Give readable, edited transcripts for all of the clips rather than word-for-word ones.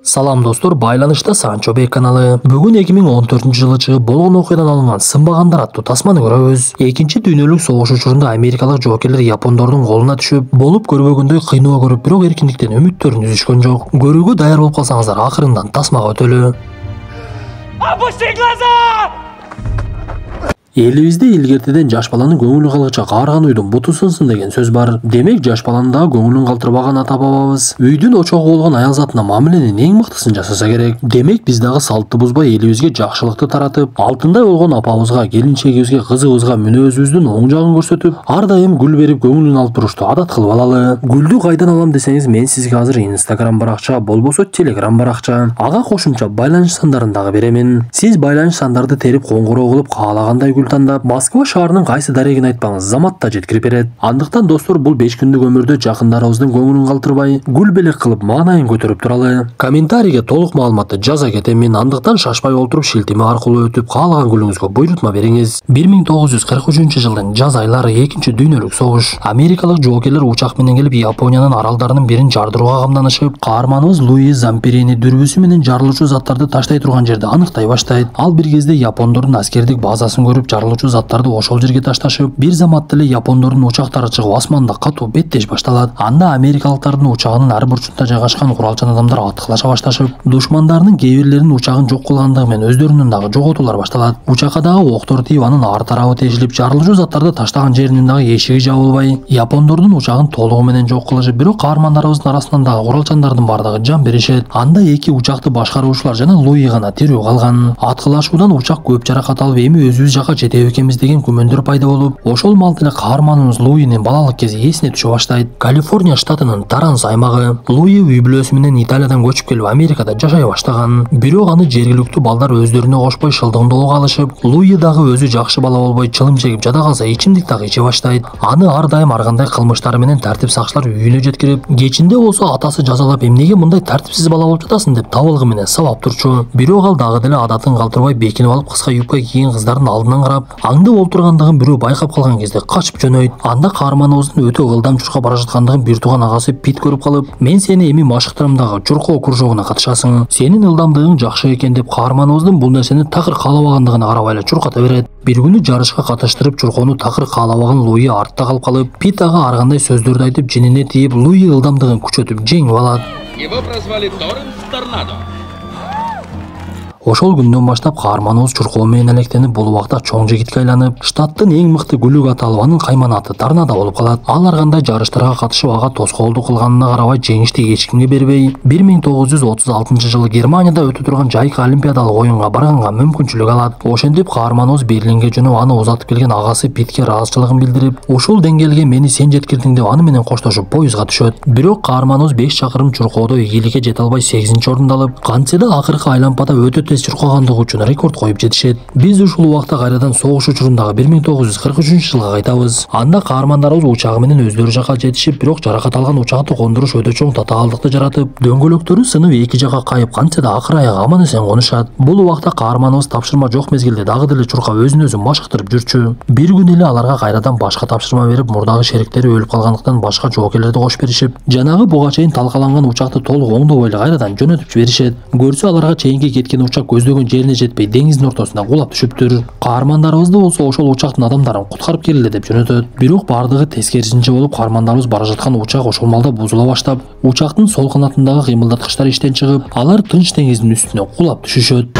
Салам достор, байланышта Санчо Бей каналы. Бүгүн 2014-жылы чыгып болгон окуядан алынган Сынбагандар аттуу тасманы көрөбүз. Экинчи дүйнөлүк согуш учурунда америкалык жоокерлер япондордун колуна түшүп, болуп көрбөгөндөй кыйноо көрүп, бирок эркиндиктен үмүттөрүн үзүшкөн жок. Көрүүгө даяр болуп калсаңыздар, акырындан тасмага өтөлү. Элибизде илгертеден жаш баланын көңүлү калгыча каарган уйдун буту сынсын деген сөз бар. Демек жаш баланын дагы көңүлүн калтырбаган ата бабабыз үйдүн очогу болгон аял затына мамиленин эң мыктысын жасаса керек. Демек биз дагы салтты бузбай элибизге жакшылыкты таратып, алтындай болгон апабызга, келинчегибизге, кызыбызга мүнөзүбүздүн оң жагын көрсөтүп, ар дайым гүл берип көңүлүн алып турушту адат кылып алалы. Гүлдү кайдан алам десеңиз, мен сизге азыр Instagram баракча, болбосо Telegram баракча, ага кошумча байланыш сандарын дагы беремин. Сиз байланыш сандарды терип коңгуроо кылып каалагандай тандап Москва шаарынын кайсы дарегин айтпаңыз, заматта жеткирип берет. Андыктан достор, бул 5 күндүк өмүрдө жакындарыбыздын көңүлүн калтырбай, гүл белек кылып маанайын көтөрүп туралы. Комментарийге толук маалыматты жаза кетемин. Андыктан шашпай олтуруп шилтеме аркылуу өтүп, каалаган гүлүңүзгө буйрутма бериңиз. 1943-жылдын жаз айлары, экинчи дүйнөлүк согуш. Америкалык жоокерлер учак менен келип Япониянын аралдарынын бирин жардырууга камданышып, каарманыбыз Луи Замперини дүрбүсү менен жарылуучу заттарды таштай турган жерди аныктай баштайт. Ал бир кезде япондордун аскердик базасын көрүп, жарылуучу заттарды ошол жерге ташташып, бир заматта эле япондордун учактары чыгып асманда катуу беттеш башталат. Анда америкалыктардын учагынын ар бурчунда жайгашкан куралчан адамдар аткылаша башташып, душмандарынын кээ бирлеринин учагын жок кылгандыгы менен өздөрүнүн дагы жоготуулар башталат. Учакка дагы октор тийип, анын ар тарабы тешилип, жарылуучу заттарды таштаган жеринин дагы эшиги жабылбай, япондордун учагын толугу менен жок кылышып, бирок каармандарыбыздын арасынан дагы куралчандардын баардыгы жан беришет. Анда эки учакты башкаруучулар жана Луи гана тирүү калган. Аткылашуудан учак көп жаракат алып, эми өзүбүз жака жетебик экенбиз деген күмөндөр пайда болуп, ошол малда эле каарманыбыз Луинин балалык кези эсине түшө баштайт. Калифорния штатынын Таранс аймагы. Луи үй бүлөсү менен Италиядан көчүп келип Америкада жашай баштаган. Бирок аны жергиликтүү балдар өздөрүнө кошпой шылдыңдоого алышып, Луи дагы өзү жакшы бала болбой, чылым чегип жада калса ичимдик дагы иче баштайт. Аны ар дайым ар кандай кылмыштары менен тартип сакчылар үйүнө жеткирип, кечинде болсо атасы жазалап, эмнеге мындай тартипсиз бала болуп жатасың деп табылгы менен сабап турчу. Бирок ал дагы деле адатын калтырбай бекинип алып, кыска юбка кийген кыздардын алдынан карап, аңдып олтургандыгын бирөө байкап калган кезде качып жөнөйт. Анда каарманыбыздын өтө ылдам чуркап бара жаткандыгын бир тууган агасы Пит көрүп калып, мен сени эми машыктырам дагы чуркоо кружогуна катышасың. Сенин ылдамдыгың жакшы экен деп каарманыбыздын бул нерсени такыр каалабагандыгына карабай эле чурката берет. Бир күнү жарышка катыштырып чуркоону такыр каалабаган Луи артта калып калып, Пит ага ар кандай сөздөрдү айтып, жинине тийип, Луи ылдамдыгын күчөтүп жеңип алат. Его прозвали Торренс Торнадо. Ошол күндөн баштап каарманыбыз чуркоо менен алектенип, бул убакта чоң жигитке айланып, штаттын эң мыкты гүлүк аталып, анын кайман аты Торнадо болуп калат. Ал ар кандай жарыштарга катышып, ага тоскоолдук кылганына карабай, жеңишти эч кимге бербей, 1936-жылы Германияда өтө турган жайкы олимпиадалык оюнга барганга мүмкүнчүлүк алат. Ошентип каарманыбыз Берлинге жөнөп, аны узатып келген агасы Питке ыраазычылыгын билдирип, ушул деңгээлге мени сен жеткирдиң деп аны менен коштошуп поездга түшөт. Бирок каарманыбыз 5 чакырым чуркоодо ийгиликке жете албай 8-орунду алып, кантсе да акыркы айлампада өтө чуркагандыгы үчүн рекорд коюп жетишет. Биз ушул убакта кайрадан согуш учурундагы 1943-жылга кайтабыз. Анда каармандарыбыз учагы менен өздөрү жака жетишип, бирок жаракат алган учакты кондуруш өтө чоң татаалдыкты жаратып, дөңгөлөктөрү сынып эки жака кайып, кантсе да акыр аягы аман эсен конушат. Бул убакта каарманыбыз тапшырма жок мезгилде дагы деле чуркап өзүн өзү машыктырып жүрчү. Бир күн эле аларга кайрадан башка тапшырма берип, мурдагы шериктери өлүп калгандыктан башка жоокерлерди кошуп беришип, жанагы буга чейин талкаланган учакты толук оңдобой эле кайрадан жөнөтүп жиберишет. Көрсө аларга чейинки кеткен учак көздөгөн жерине жетпей деңиздин ортосунда кулап түшүптүр. Каармандарыбызды болсо ошол учактын адамдарын куткарып келгиле деп жөнөтөт. Бирок бардыгы тескерисинче болуп, каармандарыбыз бара жаткан учак ошол малда бузула баштап, учактын сол канатындагы кыймылдаткычтар иштен чыгып, алар Тынч деңиздин үстүнө кулап түшүшөт.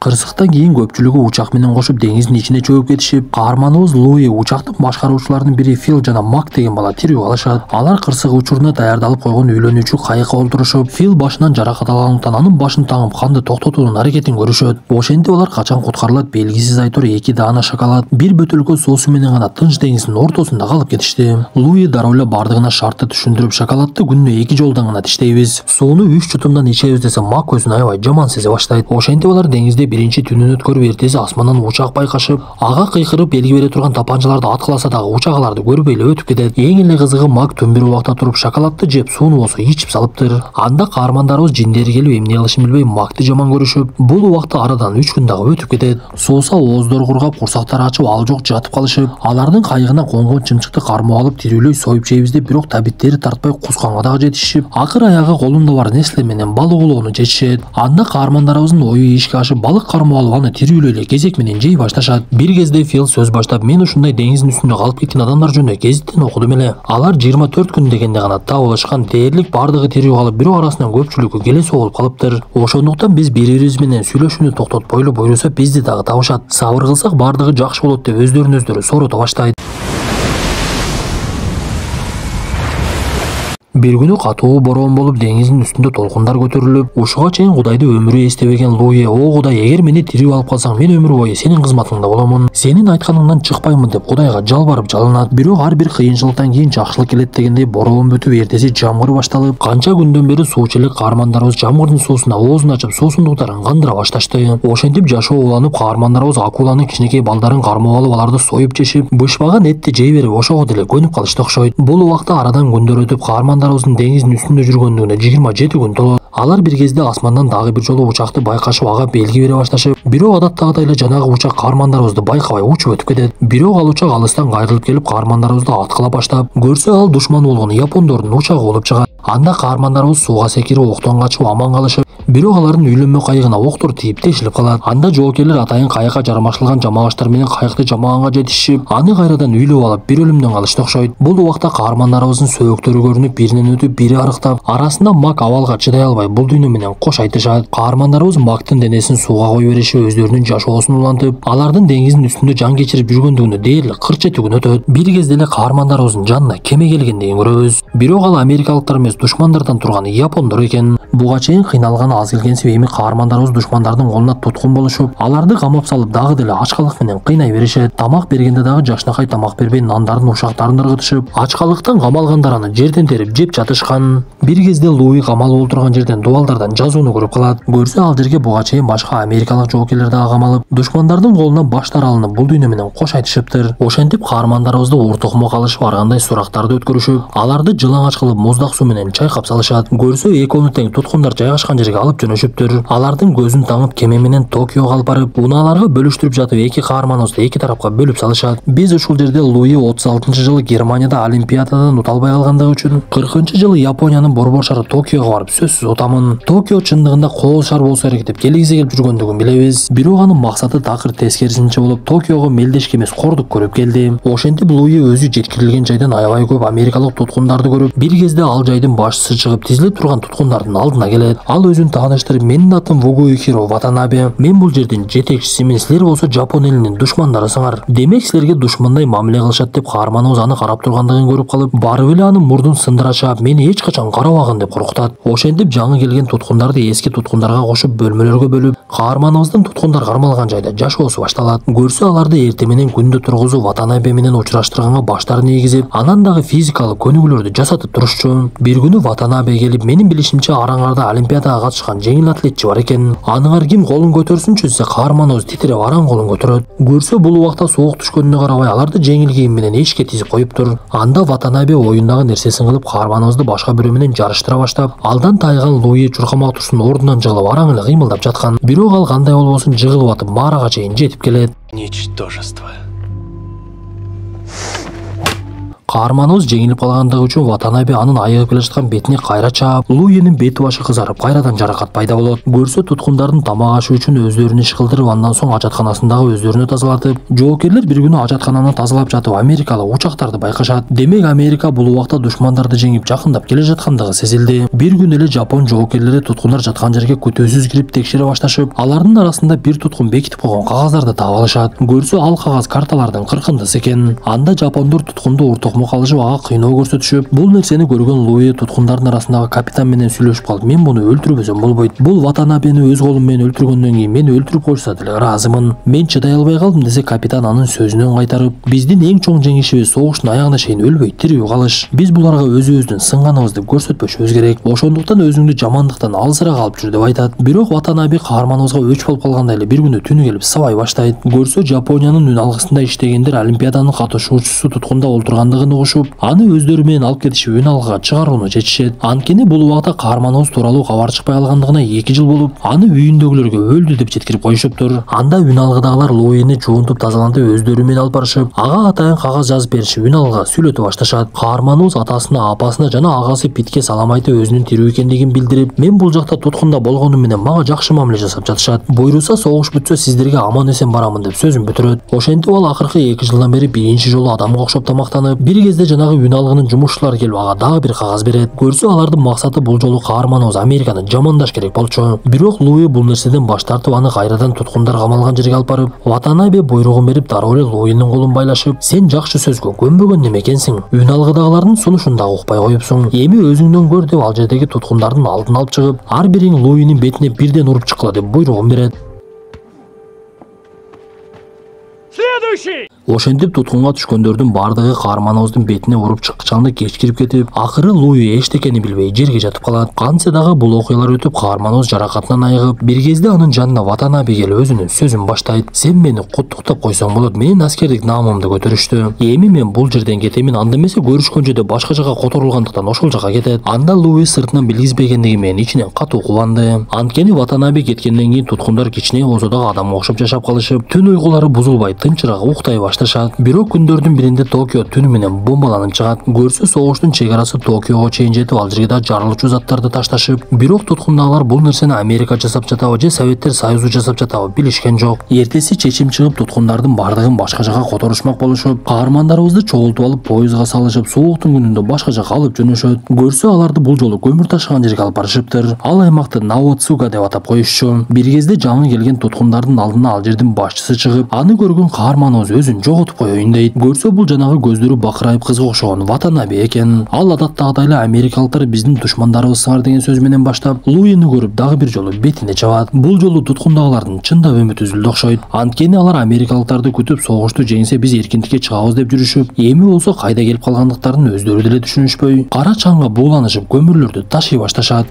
Кырсыктан кийин көпчүлүгү учак менен кошуп деңиздин ичине чөгүп кетишип, каарманыбыз Луи, учактын башкаруучуларынын бири Фил жана Мак деген бала тирүү калышат. Алар кырсык учуруна даярдалып койгон үйлөнүүчү кайыкка олтурушуп, Фил башынан жаракат алгандыктан анын башын таңып канды токтотуунун аракетин көрүшөт. Ошентип алар качан куткарылат белгисиз айтор 2 даана шоколад, бир бөтөлкө суусу менен гана Тынч деңиздин ортосунда калып кетишти. Луи дароо эле бардыгына шартты түшүндүрүп, шоколадты күнүнө 2 жолдон гана тиштейбиз. Сууну 3 чутумдан ичебиз десе, Мак өзүн аябай жаман сезе баштайт. Ошентип алар деңизде биринчи түнүн өткөрүп эртеси асмандан учак байкашып, ага кыйкырып белги бере турган тапанчаларды аткыласа дагы учак аларды көрбөй эле өтүп кетет. Эң эле кызыгы Мак түн бир убакта туруп шоколадты жеп, сууну болсо ичип салыптыр. Анда каармандарыбыз жиндери келип эмне кылышын билбей Макты жаман көрүшүп, бул убакта арадан 3 күн дагы өтүп кетет. Соосо ооздору кургап, курсактары ачып, ал жок жатып калышып, алардын кайыгына конгон чымчыкты кармоо алып тирүүлөй союп жейбиз деп, бирок табиттери тартпай кусканга дагы жетишишип, акыр аягы колунда бар нерселер менен балык улоону чечишет. Анда каармандарыбыздын ою ишке ашып, балык кармоо алып аны тирүүлөй эле кезек менен жей башташат. Бир кезде Фил сөз баштап, мен ушундай деңиздин үстүндө калып кеткен адамдар жөнүндө гезиттен окудум эле. Алар 24 күн дегенде гана табылышкан, дээрлик бардыгы тирүү калып, бирок арасынан көпчүлүгү келеси болуп калыптыр. Ошондуктан биз бири-бирибиз менен сүйлөшүүнү токтотпойлу, буйруса бизди дагы табышат. Сабыр кылсак бардыгы жакшы болот деп өздөрүн-өздөрү сорото баштайт. Бир күнү катуу бороон болуп, деңиздин үстүндө толкундар көтөрүлүп, ушуга чейин Кудайды өмүрү эстебеген Луи: "О Кудай, эгер мени тирүү алып калсаң, мен өмүр бою сенин кызматыңда боломун. Сенин айтканыңдан чыкпаймын" деп Кудайга жалбарып жалынат. Бирок ар бир кыйынчылыктан кийин жакшылык келет дегендей бороон бүтүп, эртеси жамгыр башталып, канча күндөн бери суучу элек каармандарыбыз жамгырдын суусуна оозун ачып, суусундуктарын кандыра башташты. Ошентип жашоо уланып, каармандарыбыз акуланын кичинекей балдарын кармоо алып, аларды союп жешип, бышпаган этти жей берип, ошого деле көнүп калышты окшойт. Бул убакта арадан күндөр өтүп, каармандарыбыздын деңиздин үстүндө жүргөндүгүнө 27 күн толот. Алар бир кезде асмандан дагы бир жолу учакты байкашып, ага белги бере башташып, бирок адаттагыдай эле жанагы учак каармандарыбызды байкабай учуп өтүп кетет. Бирок ал учак алыстан кайрылып келип, каармандарыбызды аткылап баштап, көрсө ал душман болгон япондордун учагы болуп чыгат. Анда каармандарыбыз сууга секирип, октон качып аман калышып, бирок алардын үйлөнмө кайыгына октор тийип тешилип калат. Анда жоокерлер атайын кайыкка жармашылган жамагачтар менен кайыкты жамаганга жетишип, аны кайрадан үйлөп алып, бир өлүмдөн калышты окшойт. Бул убакта каармандарыбыздын сөөктөрү көрүнүп, биринен өтүп, бири арыктап, арасында Мак абалга чыдай албай бул дүйнө менен кош айтышат. Каармандарыбыз Мактын денесин сууга коюп беришип, өздөрүнүн жашоосун улантып, алардын деңиздин үстүндө жан кечирип жүргөндүгүнө дээрлик 47 күн өтөт. Бир кезде эле каармандарыбыздын жанына кеме келгендигин көрөбүз. Бирок ал америкалыктар эмес, душмандардан турган япондор экен. Буга чейин кыйналган аз келгенсип, эми каармандарыбыз душмандардын колуна туткун болушуп, аларды камап салып, дагы деле ачкалык менен кыйнай беришет. Тамак бергенде дагы жашынакай тамак бербей, нандардын ушактарын ыргытышып, ачкалыктан камалгандар аны жерден терип жеп жатышкан. Бир кезде Луи камалып отурган жерден дубалдардан жазууну көрүп калат. Көрсө ал жерге буга чейин башка америкалык жоокерлер дагы камалып, душмандардын колунан баштары алынып, бул дүйнө менен кош айтышыптыр. Ошентип каармандарыбызды уртукму калышып, ар кандай сурактарды өткөрүшүп, аларды жылаңач кылып муздак суу менен чайкап салышат. Көрсө экөөнү тең туткундар жайгашкан жерге алып жөнөшүптүр. Алардын көзүн таңып кеме менен Токиого алып барып, унааларга бөлүштүрүп жатып, эки каарманыбызды эки тарапка бөлүп салышат. Биз ушул жерде Луи 36-жылы Германияда олимпиададан ута албай калгандыгы үчүн, 40-жылы Япониянын борбор шары Токиого барып сөзсүз утамын. Токио чындыгында кол шар болсо керек деп келгисе келип жүргөндүгүн билебиз. Бирок анын максаты такыр тескерисинче болуп, Токиого мелдешке эмес, кордук көрүп келди. Ошентип Луи өзү жеткирилген жайдан аябай көп америкалык туткундарды көрүп, бир кезде ал жайдын башчысы чыгып, тизилип турган туткундардын алдына келет. Ал өзүн тааныштырып: "Менин атым Вугуихиро Ватанабе. Мен бул жердин жетекчисимин. Силер болсо Жапон элинин душмандарысыңар. Демек силерге душмандай мамиле кылышат" деп каарманыбыз аны карап тургандыгын көрүп калып, барып эле анын мурдун сындыра чаап, "Мени эч качан карабагын" деп коркутат. Ошентип жаңы келген туткундарды эски туткундарга кошуп, бөлмөлөргө бөлүп, каарманыбыздын туткундар кармалган жайда жашоосу башталат. Көрсө аларды эртең менен күндө тургузуп, Ватанабе менен учураштырганга баштарын ийгизип, анан дагы физикалык көнүгүүлөрдү жасатып турушчу. Бир күнү Ватанабе келип: "Менин билишимче, араңарда олимпиадага катышкан жеңил атлетчи бар экен. Аныңар ким колун көтөрсүнчү" десе, каарманыбыз титиреп аран колун көтөрөт. Көрсө бул убакта суук түшкөнүнө карабай, аларды жеңил кийим менен эшикке тизип коюптур. Анда Ватанабе оюндагы нерсесин кылып, каарманыбызды башка бирөө менен жарыштыра баштап, алдан тайган Луи чуркамак турсун ордунан жыгылып, араң эле кыймылдап жаткан. Бирок ал кандай болбосун жыгылып атып, Марага чейин жетип келет. Ничтожество. Каарманыбыз жеңилип калгандыгы үчүн Ватанабе анын айыгып келе жаткан бетине кайра чаап, Луинин бети башы кызарып, кайрадан жаракат пайда болот. Көрсө туткундардын тамак ашы үчүн өздөрүн иш кылдырып, андан соң ажатканасындагы өздөрүнө тазалатып, жоокерлер бир күнү ажаткананы тазалап жатып, америкалык учактарды байкашат. Демек Америка бул убакта душмандарды жеңип жакындап келе жаткандыгы сезилди. Бир күн эле Жапон жоокерлери туткундар жаткан жерге күтүүсүз кирип текшере башташып, алардын арасында бир туткун бекитип койгон кагаздарды таап алышат. Көрсө ал кагаз карталардын кыркындысы экен. Анда жапондор туткунду уртук укмук алышып ага кыйноо көрсөтүшүп, бул нерсени көргөн Луи туткундардын арасындагы капитан менен сүйлөшүп калып, мен буну өлтүрбөсөм болбойт. Бул Ватанабени өз колум менен өлтүргөндөн кийин мени өлтүрүп койсо деле ыраазымын. Мен чыдай албай калдым десе, капитан анын сөзүнөн кайтарып, биздин эң чоң жеңишибиз согуштун аягына чейин өлбөй тирүү калыш. Биз буларга өзүбүздүн сынганыбызды көрсөтпөшүбүз керек. Ошондуктан өзүңдү жамандыктан алысыраак алып жүр деп айтат. Бирок Ватанаби каарманыбызга өч болуп калгандай эле бир күнү түнү келип сабай баштайт. Көрсө Жапониянын үн алгысында иштегендер Олимпиаданын катышуучусу туткунда олтургандыгын угушуп, аны өздөрү менен алып кетишип үн алгыга чыгарууну чечишет. Анткени бул убакта каарманыбыз тууралуу кабар чыкпай калгандыгына 2 жыл болуп, аны үйүндөгүлөргө өлдү деп жеткирип коюшуптур. Анда үн алгыдагылар Луини жуунтуп тазалантып өздөрү менен алып барышып, ага атайын кагаз жазып беришип үн алгыга сүйлөтүп башташат. Каарманыбыз атасына, апасына жана агасы Питке салам айтып өзүнүн тирүү экендигин билдирип, мен бул жакта туткунда болгонум менен мага жакшы мамиле жасап жатышат. Буйруса согуш бүтсө сиздерге аман эсен барамын деп сөзүн бүтүрөт. Ошентип ал акыркы 2 жылдан бери биринчи жолу адамга окшоп тамактанып, бир кезде жанагы үн алгынын жумушчулары келип ага дагы бир кагаз берет. Көрсө алардын максаты бул жолу каарманыбыз Американы жамандаш керек болчу. Бирок Луи бул нерседен баш тартып, аны кайрадан туткундар камалган жерге алып барып, Ватанаби буйругун берип, дароо эле Луинин колун байлашып, сен жакшы сөзгө көнбөгөн неме экенсиң. Үн алгыдагылардын сунушун да укпай коюпсуң. Эми өзүңдөн көр деп ал жердеги туткундардын алдын алып чыгып, ар бириң Луинин бетине бирден уруп чыккыла деп буйругун берет. Ошентип туткунга түшкөндөрдүн бардыгы каарманыбыздын бетине уруп чыккычалды кеч кирип кетип, акыры Луи эчтекени билбей жерге жатып калат. Кантсе дагы бул окуялар өтүп, каарманыбыз жаракатынан айыгып, бир кезде анын жанына Ватанаби келип өзүнүн сөзүн баштайт. Сен мени куттуктап койсоң болот, менин аскердик наамымды көтөрүштү. Эми мен бул жерден кетемин, анда эмесе көрүшкөн жерде башка жака которулгандыктан ошол жака кетет. Анда Луи сыртынан билгизбегендиги менен ичинен катуу кубанды. Анткени Ватанаби кеткенден кийин туткундар кичине болсо дагы адамга окшоп жашап калышып, түн уйкулары бузулбай тынчыраак уктай башташат. Бирок күндөрдүн биринде Токио түнү менен бомбаланып чыгат. Көрсө согуштун чек арасы Токиого чейин жетип, ал жерге да жарылуучу заттарды ташташып, бирок туткундагылар бул нерсени Америка жасап жатабы же Советтер Союзу жасап жатабы билишкен жок. Эртеси чечим чыгып, туткундардын бардыгын башка жака которушмак болушуп, каармандарыбызды чогултуп алып поездга салышып, сууктун күнүндө башка жака алып жөнөшөт. Көрсө аларды бул жолу көмүр ташыган жерге алып барышыптыр. Ал аймакты Наоцуга деп атап коюшчу. Бир кезде жаңы келген туткундардын алдына ал жердин башчысы чыгып, аны көргөн каарманыбыз өзүн жоготуп коеюн дейт. Көрсө бул жанагы көздөрү бакырайып кызга окшогон Ватанаби экен. Ал адаттагыдай эле америкалыктар биздин душмандарыбызсыңар деген сөз менен баштап, Луини көрүп дагы бир жолу бетине чабат. Бул жолу туткундагылардын чындап үмүтү үзүлдү окшойт. Анткени алар америкалыктарды күтүп, согушту жеңсе биз эркиндикке чыгабыз деп жүрүшүп, эми болсо кайда келип калгандыктарын өздөрү деле түшүнүшпөй, кара чаңга бууланышып көмүрлөрдү ташый башташат.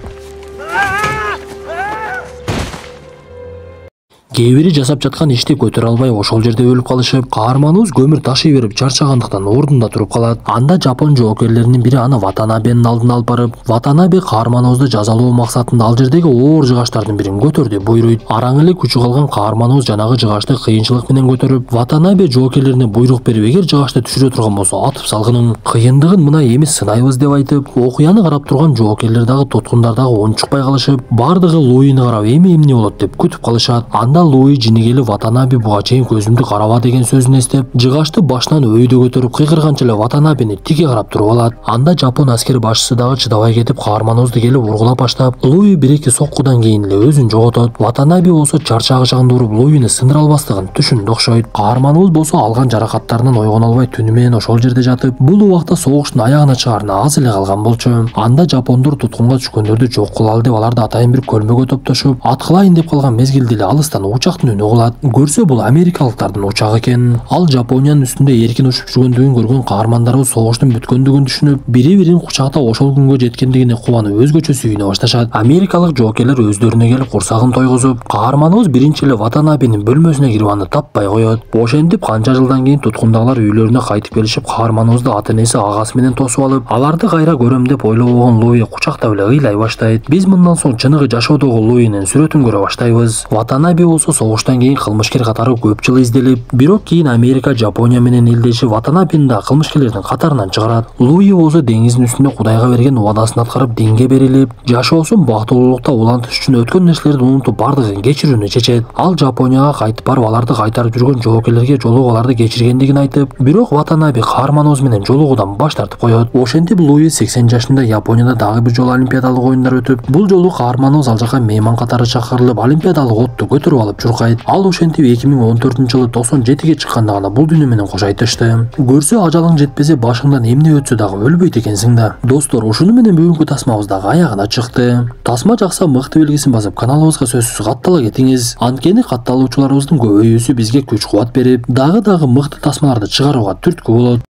Кээ бири жасап жаткан ишти көтөрө албай ошол жерде өлүп калышып, каарманыбыз көмүр ташый берип чарчагандыктан ордунда туруп калат. Анда жапон жоокерлеринин бири аны Ватанабенин алдына алып барып, Ватанаби каарманыбызды жазалоо максатында ал жердеги оор жыгачтардын бирин көтөр деп буйруйт. Араң эле күчү калган каарманыбыз жанагы жыгачты кыйынчылык менен көтөрүп, Ватанаби жоокерлерине буйрук берип, эгер жыгачты түшүрө турган болсо атып салгынын. Кыйындыгын мына эми сынайбыз деп айтып, окуяны карап турган жоокерлер дагы туткундар дагы унчукпай калышып, бардыгы Луини карап эми эмне болот деп күтүп калышат. Анда Луи жини келип Ватанаби буга чейин көзүмдү караба деген сөзүн эстеп, жыгачты башынан өйдө көтөрүп кыйкырганча эле Ватанабини тике карап туруп алат. Анда жапон аскер башчысы дагы чыдабай кетип, каарманыбызды келип ургулап баштап, Луи 1-2 соккудан кийин эле өзүн жоготот. Ватанаби болсо чарчагы жагында уруп Луини сындыра албастыгын түшүндү окшойт. Каарманыбыз болсо алган жаракаттарынан ойгоно албай түнү менен ошол жерде жатып, бул убакта согуштун аягына чыгарына аз эле калган болчу. Анда жапондор туткунга түшкөндөрдү жок кылалы деп аларды атайын бир көлмөгө топтошуп, аткылайын деп калган мезгилде эле алыстан учактын үнү угулат. Көрсө бул америкалыктардын учагы экен. Ал Жапониянын үстүндө эркин учуп жүргөндүгүн көргөн каармандарыбыз согуштун бүткөндүгүн түшүнүп, бири-бирин кучактап ошол күнгө жеткендигине кубанып өзгөчө сүйүнө башташат. Америкалык жоокерлер өздөрүнө келип курсагын тойгузуп, каарманыбыз биринчи эле Ватанабинин бөлмөсүнө кирип аны таппай коет. Ошентип канча жылдан кийин туткундагылар үйлөрүнө кайтып келишип, каарманыбызды ата-энеси агасы менен тосуп алып, аларды кайра көрөм деп ойлобогон Луи кучактап эле ыйлай баштайт. Биз мындан соң чыныгы жашоодогу Луинин сүрөтүн көрө баштайбыз. Ватанаби болсо согуштан кийин кылмышкер катары көп жыл изделип, бирок кийин Америка Жапония менен элдешип Ватанабини да кылмышкерлердин катарынан чыгарат. Луи болсо деңиздин үстүндө Кудайга берген убадасын аткарып динге берилип, жашоосун бактылуулукта улантыш үчүн өткөн нерселерди унутуп бардыгын кечирүүнү чечет. Ал Жапонияга кайтып барып аларды кайтарып жүргөн жоокерлерге жолугуп аларды кечиргендигин айтып, бирок Ватанаби каарманыбыз менен жолугуудан баш тартып коет. Ошентип Луи 80 жашында Японияда дагы бир жолу олимпиадалык оюндар өтүп, бул жолу каарманыбыз ал жака мейман катары чакырылып, олимпиадалык отту көтөрүп калып чуркайт. Ал ошентип 2014-жылы 97-ге чыкканда гана бул дүйнө менен кош айтышты. Көрсө ажалың жетпесе башыңдан эмне өтсө дагы өлбөйт экенсиң да. Достор, ушуну менен бүгүнкү тасмабыз дагы аягына чыкты. Тасма жакса мыкты белгисин басып каналыбызга сөзсүз каттала кетиңиз. Анткени катталуучуларыбыздын көбөйүүсү бизге күч кубат берип, дагы мыкты тасмаларды чыгарууга түрткү болот.